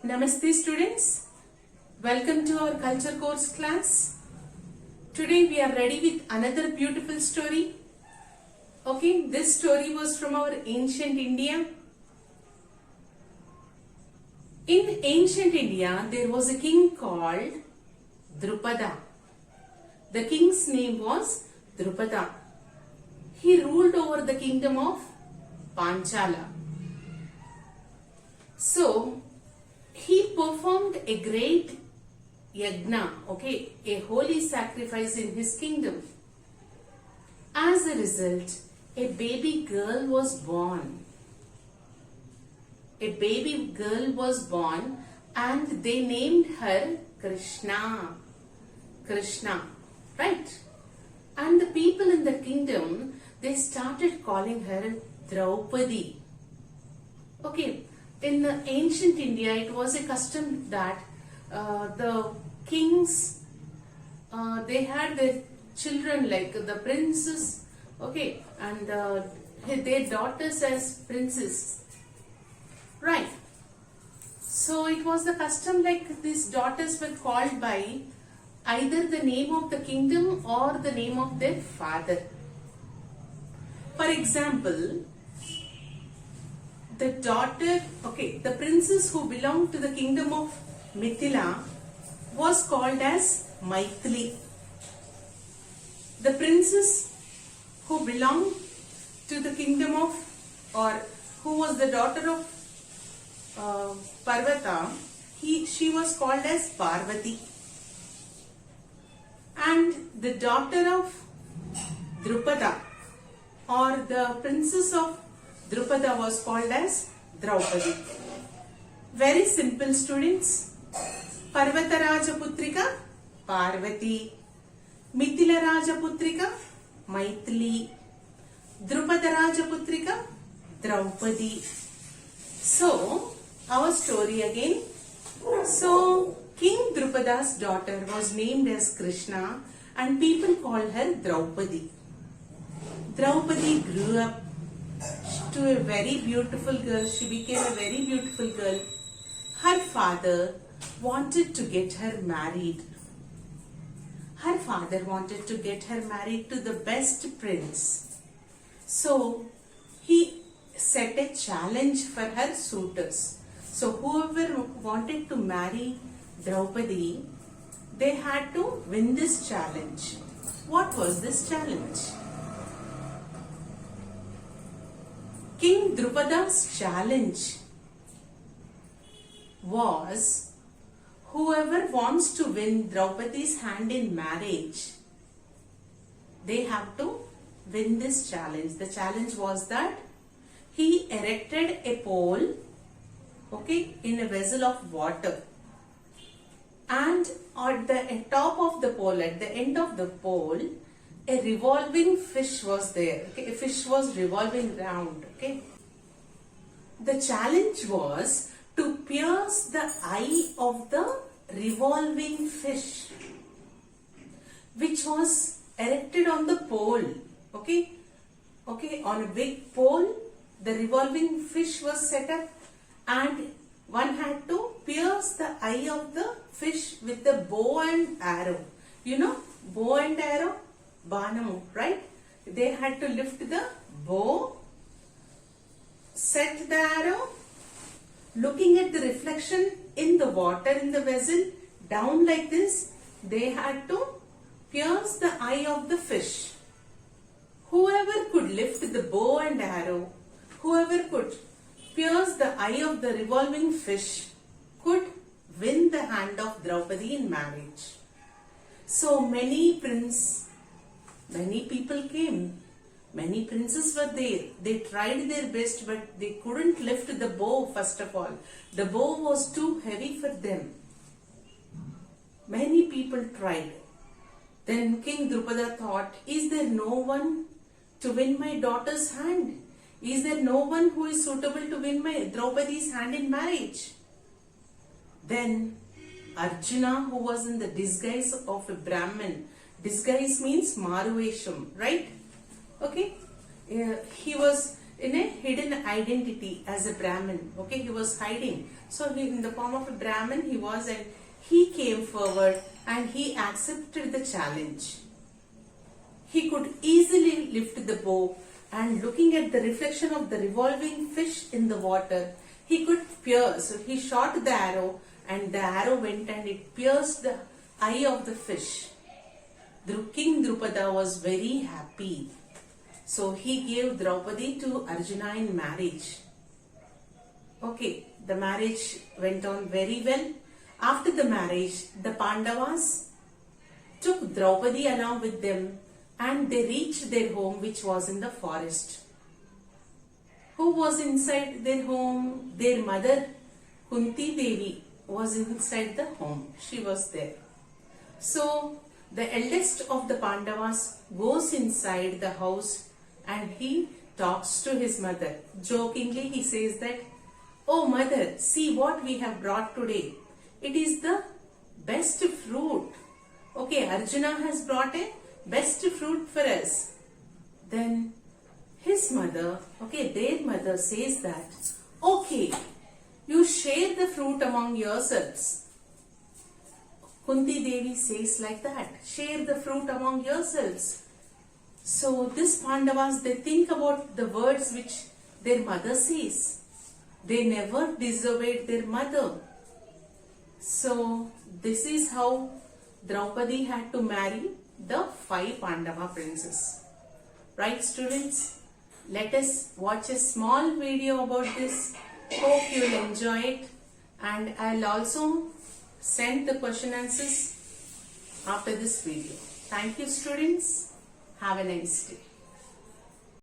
Namaste students, welcome to our culture course class. Today we are ready with another beautiful story. Okay, this story was from our ancient India. In ancient India there was a king called Drupada. The king's name was Drupada. He ruled over the kingdom of Panchala. So, he performed a great yagna, okay, a holy sacrifice in his kingdom. As a result, a baby girl was born. A baby girl was born and they named her Krishna. Krishna, right? And the people in the kingdom, they started calling her Draupadi. Okay, in ancient India, it was a custom that the kings, they had their children like the princes, okay, and their daughters as princes, right? So it was the custom like these daughters were called by either the name of the kingdom or the name of their father. For example, the daughter, okay, the princess who belonged to the kingdom of Mithila was called as Maithili. The princess who belonged to the kingdom of, or who was the daughter of Parvata, she was called as Parvati. And the daughter of Drupada, or the princess of Drupada, was called as Draupadi. Very simple, students. Parvata Raja Putrika Parvati, Mithila Raja Putrika Maithili, Drupada Raja Putrika Draupadi. So, our story again. So, King Drupada's daughter was named as Krishna and people called her Draupadi. Draupadi grew up to a very beautiful girl. She became a very beautiful girl. Her father wanted to get her married. Her father wanted to get her married to the best prince. So, he set a challenge for her suitors. So, whoever wanted to marry Draupadi, they had to win this challenge. What was this challenge? King Drupada's challenge was, whoever wants to win Draupadi's hand in marriage, they have to win this challenge. The challenge was that he erected a pole, okay, in a vessel of water. And at the top of the pole, at the end of the pole, a revolving fish was there. Okay? A fish was revolving round. Okay? The challenge was to pierce the eye of the revolving fish, which was erected on the pole. Okay? Okay, on a big pole, the revolving fish was set up and one had to pierce the eye of the fish with the bow and arrow. You know, bow and arrow? Banamu, right? They had to lift the bow, set the arrow, looking at the reflection in the water in the vessel, down like this, they had to pierce the eye of the fish. Whoever could lift the bow and arrow, whoever could pierce the eye of the revolving fish, could win the hand of Draupadi in marriage. So many people came. Many princes were there. They tried their best, but they couldn't lift the bow first of all. The bow was too heavy for them. Many people tried. Then King Drupada thought, is there no one to win my daughter's hand? Is there no one who is suitable to win my Draupadi's hand in marriage? Then Arjuna, who was in the disguise of a Brahmin, disguise means Maruvesham, right? Okay, he was in a hidden identity as a Brahmin. Okay, he was hiding. So in the form of a Brahmin he was, and he came forward and he accepted the challenge. He could easily lift the bow, and looking at the reflection of the revolving fish in the water, he could pierce. So he shot the arrow, and the arrow went and it pierced the eye of the fish. King Drupada was very happy. So he gave Draupadi to Arjuna in marriage. Okay, the marriage went on very well. After the marriage, the Pandavas took Draupadi along with them, and they reached their home, which was in the forest. Who was inside their home? Their mother, Kunti Devi, was inside the home. She was there. So the eldest of the Pandavas goes inside the house and he talks to his mother. Jokingly he says that, "Oh mother, see what we have brought today. It is the best fruit. Okay, Arjuna has brought a best fruit for us." Then his mother, okay, their mother says that, "Okay, you share the fruit among yourselves." Kunti Devi says like that, "Share the fruit among yourselves." So this Pandavas, they think about the words which their mother says. They never disobeyed their mother. So this is how Draupadi had to marry the 5 Pandava princes. Right, students? Let us watch a small video about this. Hope you will enjoy it, and I'll also send the question answers after this video. Thank you, students. Have a nice day.